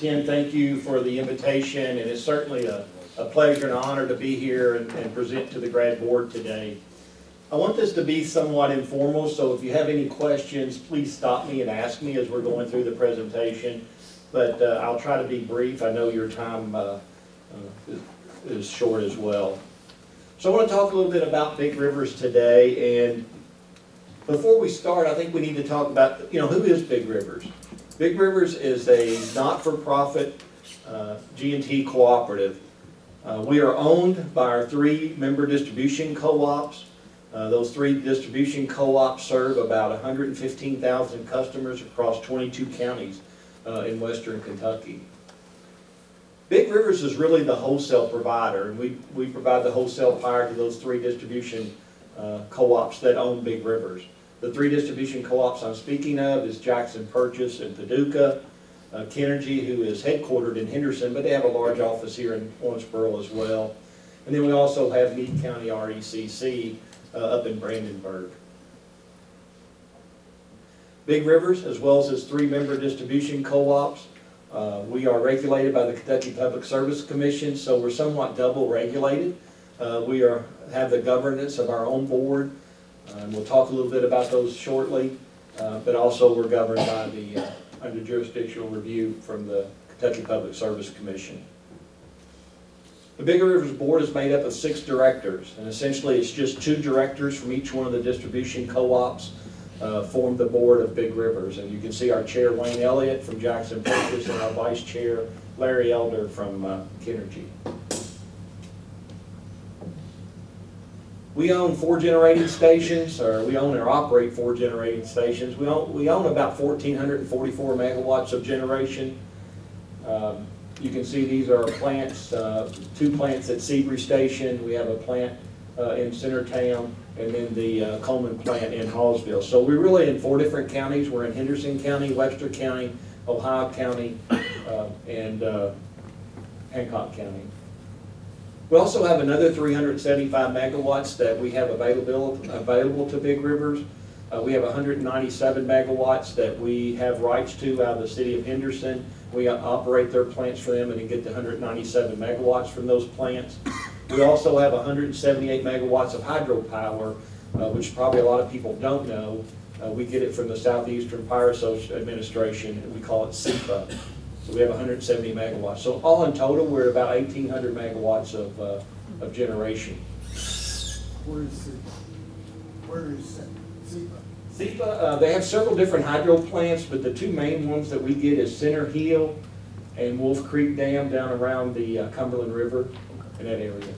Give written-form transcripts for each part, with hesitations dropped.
Ken, thank you for the invitation, and it's certainly a pleasure and honor to be here and present to the grad board today. I want this to be somewhat informal, so if you have any questions, please stop me and ask me as we're going through the presentation. But I'll try to be brief. I know your time is short as well. So I want to talk a little bit about Big Rivers today, and before we start, I think we need to talk about, who is Big Rivers? Big Rivers is a not-for-profit G&T cooperative. We are owned by our 3 member distribution co-ops. Those 3 distribution co-ops serve about 115,000 customers across 22 counties in western Kentucky. Big Rivers is really the wholesale provider, and we provide the wholesale power to those 3 distribution co-ops that own Big Rivers. The 3 distribution co-ops I'm speaking of is Jackson Purchase in Paducah, Kenergy, who is headquartered in Henderson, but they have a large office here in Owensboro as well. And then we also have Meade County RECC up in Brandenburg. Big Rivers, as well as its 3 member distribution co-ops, we are regulated by the Kentucky Public Service Commission, so we're somewhat double regulated. We have the governance of our own board, and we'll talk a little bit about those shortly, but also we're governed by the under jurisdictional review from the Kentucky Public Service Commission. The Big Rivers Board is made up of 6 directors, and essentially it's just 2 directors from each one of the distribution co-ops form the board of Big Rivers. And you can see our chair, Wayne Elliott from Jackson Purchase, and our vice chair, Larry Elder from Kenergy. We own 4 generating stations, or we own or operate 4 generating stations. We own about 1,444 megawatts of generation. You can see these are plants, 2 plants at Seabury Station. We have a plant in Centertown, and then the Coleman plant in Hallsville. So we're really in 4 different counties. We're in Henderson County, Webster County, Ohio County, and Hancock County. We also have another 375 megawatts that we have available to Big Rivers. We have 197 megawatts that we have rights to out of the city of Henderson. We operate their plants for them and get the 197 megawatts from those plants. We also have 178 megawatts of hydropower, which probably a lot of people don't know. We get it from the Southeastern Power Administration, and we call it SEPA. So we have 170 megawatts. So all in total, we're about 1,800 megawatts of generation. Where is SEPA? SEPA, they have several different hydro plants, but the 2 main ones that we get is Center Hill and Wolf Creek Dam down around the Cumberland River in that area.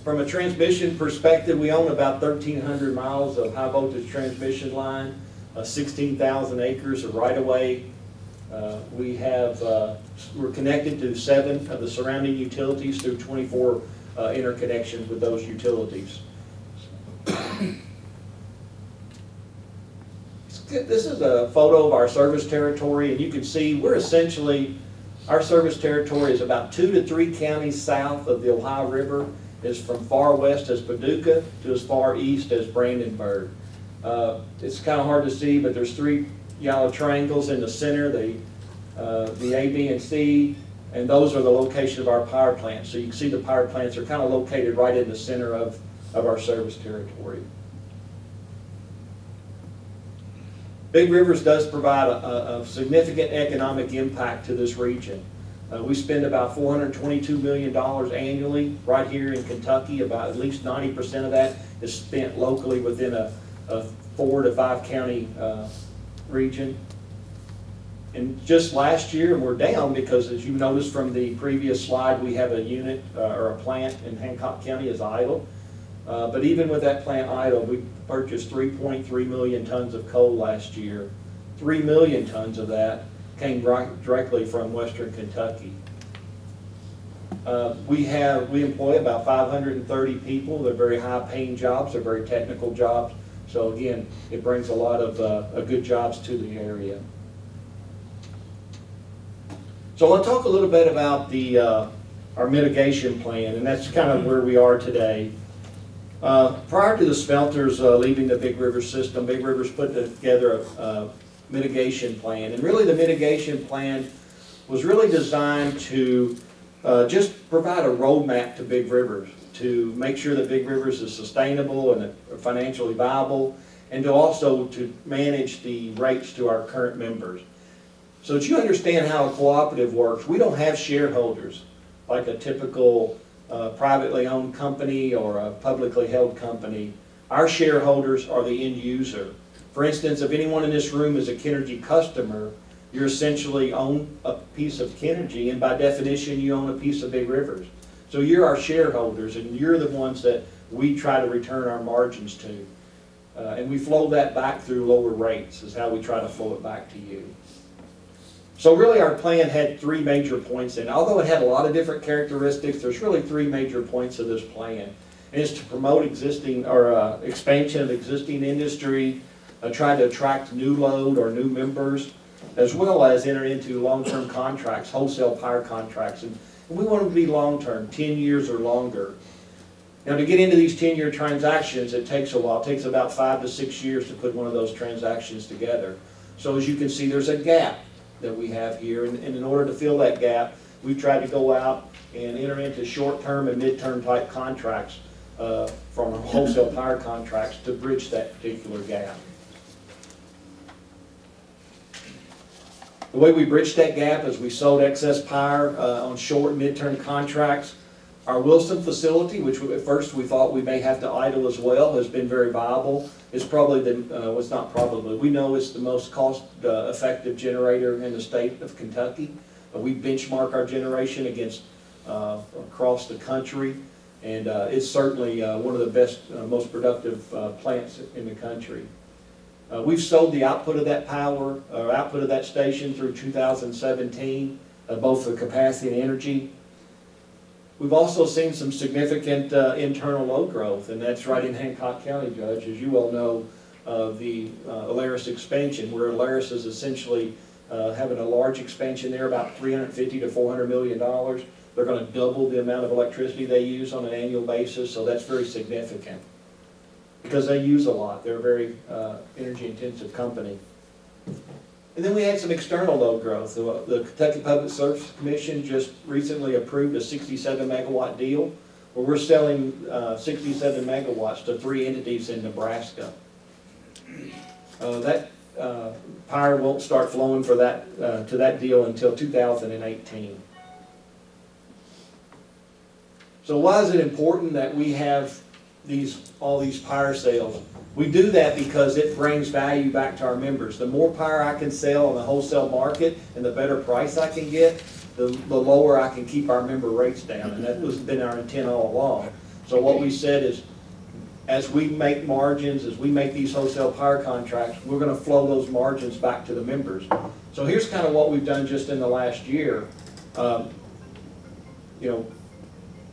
From a transmission perspective, we own about 1,300 miles of high voltage transmission line, 16,000 acres of right-of-way. We're connected to 7 of the surrounding utilities through 24 interconnections with those utilities. This is a photo of our service territory, and you can see our service territory is about 2 to 3 counties south of the Ohio River. Is from far west as Paducah to as far east as Brandenburg. It's kind of hard to see, but there's 3 yellow triangles in the center, the A, B, and C, and those are the location of our power plants. So you can see the power plants are kind of located right in the center of our service territory. Big Rivers does provide a significant economic impact to this region. We spend about $422 million annually right here in Kentucky. About at least 90% of that is spent locally within a 4 to 5 county region. And just last year, and we're down because, as you noticed from the previous slide, we have a unit or a plant in Hancock County is idle. But even with that plant idle, we purchased 3.3 million tons of coal last year. 3 million tons of that came directly from western Kentucky. We employ about 530 people. They're very high-paying jobs. They're very technical jobs. So again, it brings a lot of good jobs to the area. So I want to talk a little bit about our mitigation plan, and that's kind of where we are today. Prior to the smelters leaving the Big Rivers system, Big Rivers put together mitigation plan. And really the mitigation plan was really designed to just provide a roadmap to Big Rivers, to make sure that Big Rivers is sustainable and financially viable, and to also to manage the rates to our current members. So that you understand how a cooperative works, we don't have shareholders like a typical privately owned company or a publicly held company. Our shareholders are the end user. For instance, if anyone in this room is a Kenergy customer, you essentially own a piece of Kenergy, and by definition you own a piece of Big Rivers. So you're our shareholders, and you're the ones that we try to return our margins to. And we flow that back through lower rates is how we try to flow it back to you. So really our plan had three major points in it. Although it had a lot of different characteristics, there's really three major points of this plan. And it's to promote existing or expansion of existing industry, try to attract new load or new members, as well as enter into long-term contracts, wholesale power contracts. And we want them to be long-term, 10 years or longer. Now to get into these 10-year transactions, it takes a while. It takes about 5 to 6 years to put one of those transactions together. So as you can see, there's a gap that we have here, and in order to fill that gap, we've tried to go out and enter into short-term and mid-term type contracts from wholesale power contracts to bridge that particular gap. The way we bridged that gap is we sold excess power on short and mid-term contracts. Our Wilson facility, which at first we thought we may have to idle as well, has been very viable. It's probably it's not probably, we know it's the most cost-effective generator in the state of Kentucky. We benchmark our generation against across the country, and it's certainly one of the best, most productive plants in the country. We've sold the output of that power, or output of that station through 2017, both the capacity and energy. We've also seen some significant internal load growth, and that's right in Hancock County, Judge. As you well know, the Alaris expansion, where Alaris is essentially having a large expansion there, about $350 to $400 million. They're going to double the amount of electricity they use on an annual basis, so that's very significant because they use a lot. They're a very energy-intensive company. And then we had some external load growth. The Kentucky Public Service Commission just recently approved a 67 megawatt deal where we're selling 67 megawatts to 3 entities in Nebraska. That power won't start flowing for that to that deal until 2018. So why is it important that we have all these power sales? We do that because it brings value back to our members. The more power I can sell on the wholesale market and the better price I can get, the lower I can keep our member rates down. And that has been our intent all along. So what we said is, as we make margins, as we make these wholesale power contracts, we're going to flow those margins back to the members. So here's kind of what we've done just in the last year.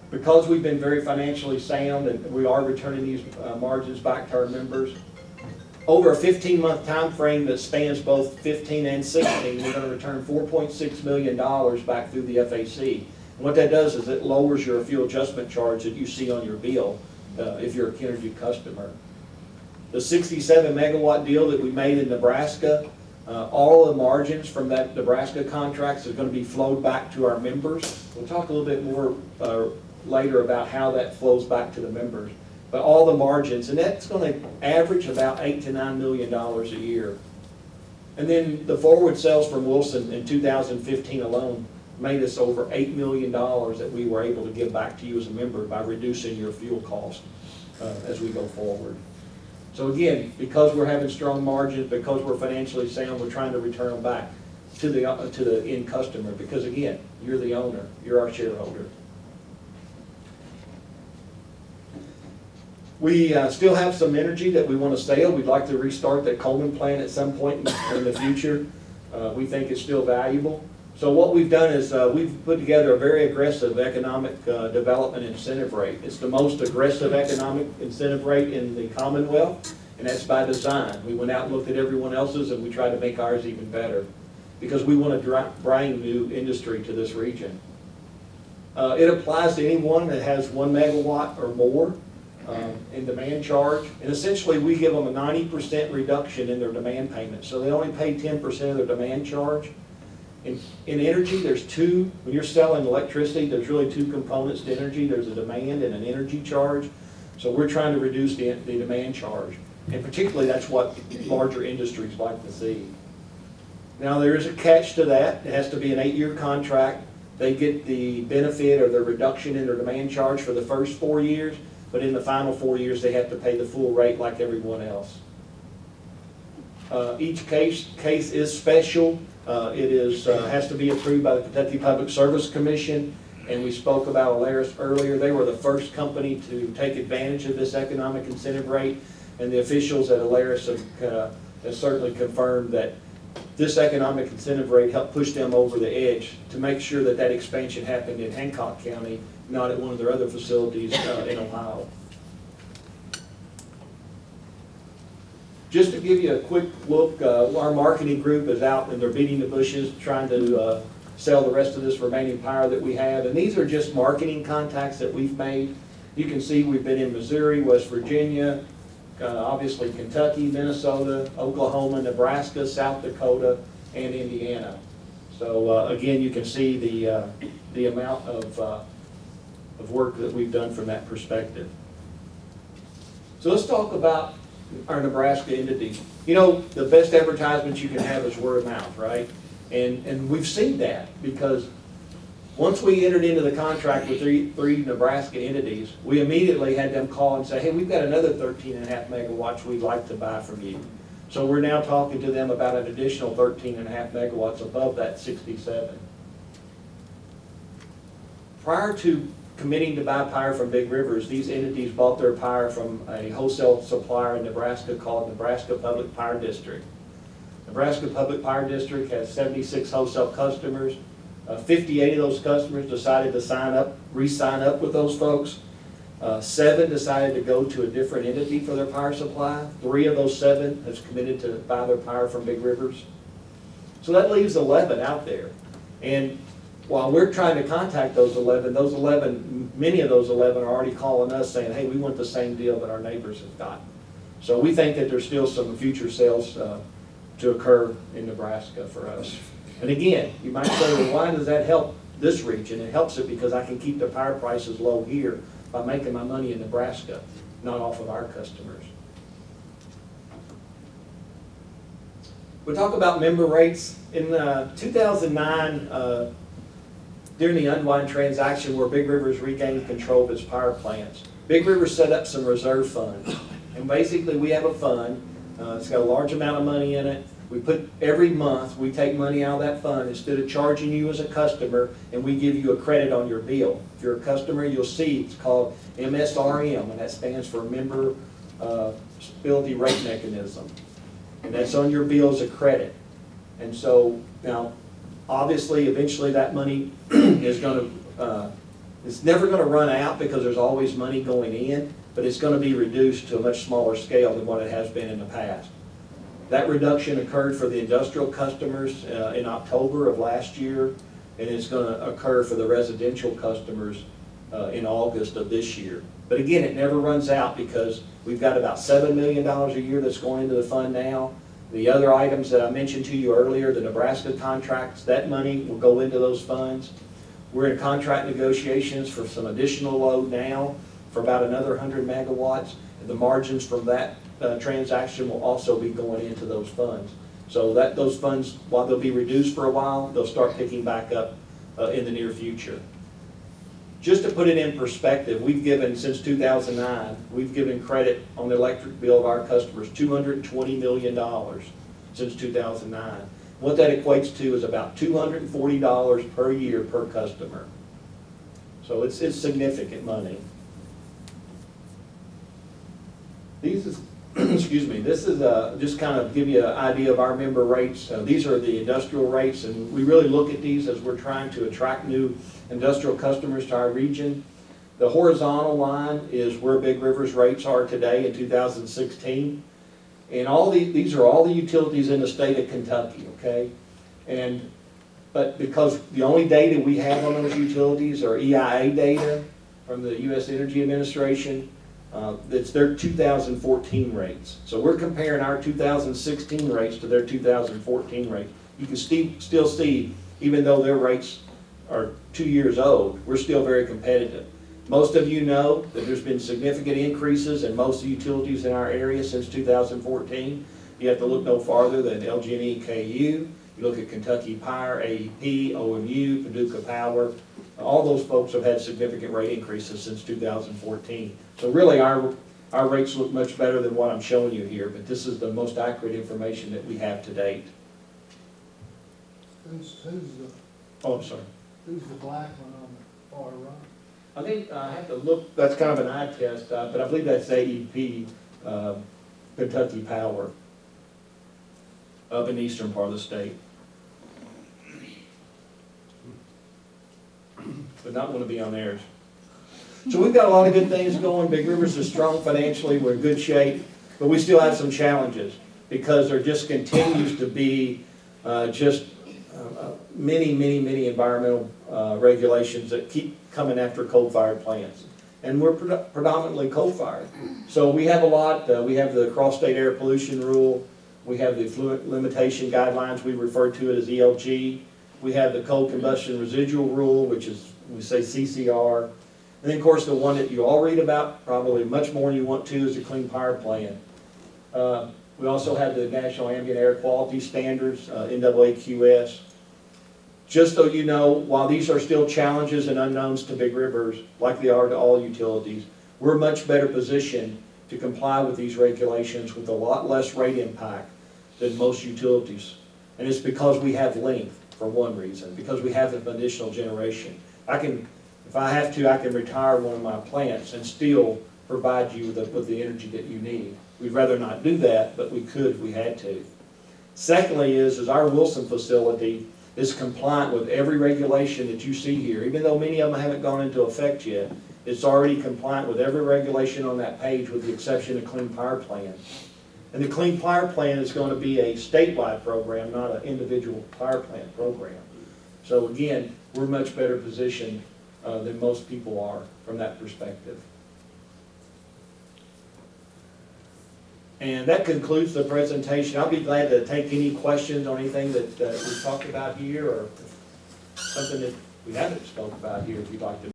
Because we've been very financially sound and we are returning these margins back to our members, over a 15-month time frame that spans both 15 and 16, we're going to return $4.6 million back through the FAC. And what that does is it lowers your fuel adjustment charge that you see on your bill if you're a Kenergy customer. The 67 megawatt deal that we made in Nebraska, all the margins from that Nebraska contracts is going to be flowed back to our members. We'll talk a little bit more later about how that flows back to the members. But all the margins, and that's going to average about $8 to $9 million a year. And then the forward sales from Wilson in 2015 alone made us over $8 million that we were able to give back to you as a member by reducing your fuel cost as we go forward. So again, because we're having strong margins, because we're financially sound, we're trying to return them back to the end customer, because again, you're the owner, you're our shareholder. We still have some energy that we want to sell. We'd like to restart that Coleman plant at some point in the future. We think it's still valuable. So what we've done is we've put together a very aggressive economic development incentive rate. It's the most aggressive economic incentive rate in the Commonwealth, and that's by design. We went out and looked at everyone else's, and we tried to make ours even better because we want to bring new industry to this region. It applies to anyone that has 1 megawatt or more. in demand charge. And essentially, we give them a 90% reduction in their demand payment. So they only pay 10% of their demand charge. In energy, when you're selling electricity, there's really two components to energy. There's a demand and an energy charge. So we're trying to reduce the demand charge. And particularly, that's what larger industries like to see. Now, there is a catch to that. It has to be an 8-year contract. They get the benefit or the reduction in their demand charge for the first 4 years, but in the final 4 years, they have to pay the full rate like everyone else. Each case is special. It has to be approved by the Kentucky Public Service Commission, and we spoke about Alaris earlier. They were the first company to take advantage of this economic incentive rate, and the officials at Alaris have certainly confirmed that this economic incentive rate helped push them over the edge to make sure that that expansion happened in Hancock County, not at one of their other facilities in Ohio. Just to give you a quick look, our marketing group is out and they're beating the bushes trying to sell the rest of this remaining power that we have. And these are just marketing contacts that we've made. You can see we've been in Missouri, West Virginia, obviously Kentucky, Minnesota, Oklahoma, Nebraska, South Dakota, and Indiana. So again, you can see the amount of work that we've done from that perspective. So let's talk about our Nebraska entity. You know, the best advertisement you can have is word of mouth, right? And we've seen that because once we entered into the contract with three Nebraska entities, we immediately had them call and say, hey, we've got another 13.5 megawatts we'd like to buy from you. So we're now talking to them about an additional 13.5 megawatts above that 67. Prior to committing to buy power from Big Rivers, these entities bought their power from a wholesale supplier in Nebraska called Nebraska Public Power District. Nebraska Public Power District has 76 wholesale customers. 58 of those customers decided to re-sign up with those folks. 7 decided to go to a different entity for their power supply. 3 of those 7 has committed to buy their power from Big Rivers. So that leaves 11 out there. And while we're trying to contact those 11, many of those 11 are already calling us saying, hey, we want the same deal that our neighbors have got. So we think that there's still some future sales to occur in Nebraska for us. And again, you might say, well, why does that help this region? It helps it because I can keep the power prices low here by making my money in Nebraska, not off of our customers. We talk about member rates. In 2009, during the unwind transaction where Big Rivers regained control of its power plants, Big Rivers set up some reserve funds. And basically we have a fund, it's got a large amount of money in it. We put, every month, we take money out of that fund instead of charging you as a customer, and we give you a credit on your bill. If you're a customer, you'll see it's called MSRM, and that stands for Member Stability Rate Mechanism. And that's on your bill as a credit. And so, now, obviously, eventually that money is going to, it's never going to run out because there's always money going in, but it's going to be reduced to a much smaller scale than what it has been in the past. That reduction occurred for the industrial customers in October of last year, and it's going to occur for the residential customers in August of this year. But again, it never runs out because we've got about $7 million a year that's going into the fund now. The other items that I mentioned to you earlier, the Nebraska contracts, that money will go into those funds. We're in contract negotiations for some additional load now for about another 100 megawatts. And the margins from that transaction will also be going into those funds. So that those funds, while they'll be reduced for a while, they'll start picking back up in the near future. Just to put it in perspective, we've given, since 2009, we've given credit on the electric bill of our customers $220 million since 2009. What that equates to is about $240 per year per customer. So it's significant money. These is, excuse me, this is just kind of give you an idea of our member rates. These are the industrial rates, and we really look at these as we're trying to attract new industrial customers to our region. The horizontal line is where Big River's rates are today in 2016. And all these are all the utilities in the state of Kentucky, okay? But because the only data we have on those utilities are EIA data from the U.S. Energy Administration, It's their 2014 rates. So we're comparing our 2016 rates to their 2014 rates. You can still see, even though their rates are 2 years old, we're still very competitive. Most of you know that there's been significant increases in most of the utilities in our area since 2014. You have to look no farther than LG&E, KU. You look at Kentucky Power, AEP, OMU, Paducah Power. All those folks have had significant rate increases since 2014. So really our rates look much better than what I'm showing you here, but this is the most accurate information that we have to date. Who's Oh, I'm sorry. the black one on the far right? I think I have to look, that's kind of an eye test, but I believe that's AEP, Kentucky Power, up in the eastern part of the state. But not want to be on theirs. So we've got a lot of good things going. Big River's is strong financially, we're in good shape, but we still have some challenges because there just continues to be many environmental regulations that keep coming after coal-fired plants. And we're predominantly coal-fired. So we have a lot, we have the cross-state air pollution rule, we have the effluent limitation guidelines, we refer to it as ELG. We have the coal combustion residual rule, which is, we say CCR. And then of course the one that you all read about, probably much more than you want to, is the Clean Power Plan. We also have the National Ambient Air Quality Standards, NAAQS. Just so you know, while these are still challenges and unknowns to Big Rivers, like they are to all utilities, we're much better positioned to comply with these regulations with a lot less rate impact than most utilities. And it's because we have length, for one reason, because we have the additional generation. If I have to, I can retire one of my plants and still provide you with the energy that you need. We'd rather not do that, but we could if we had to. Secondly is our Wilson facility is compliant with every regulation that you see here. Even though many of them haven't gone into effect yet, it's already compliant with every regulation on that page with the exception of Clean Power Plan. And the Clean Power Plan is going to be a statewide program, not an individual power plant program. So again, we're much better positioned than most people are from that perspective. And that concludes the presentation. I'll be glad to take any questions on anything that we talked about here or something that we haven't spoke about here if you'd like to.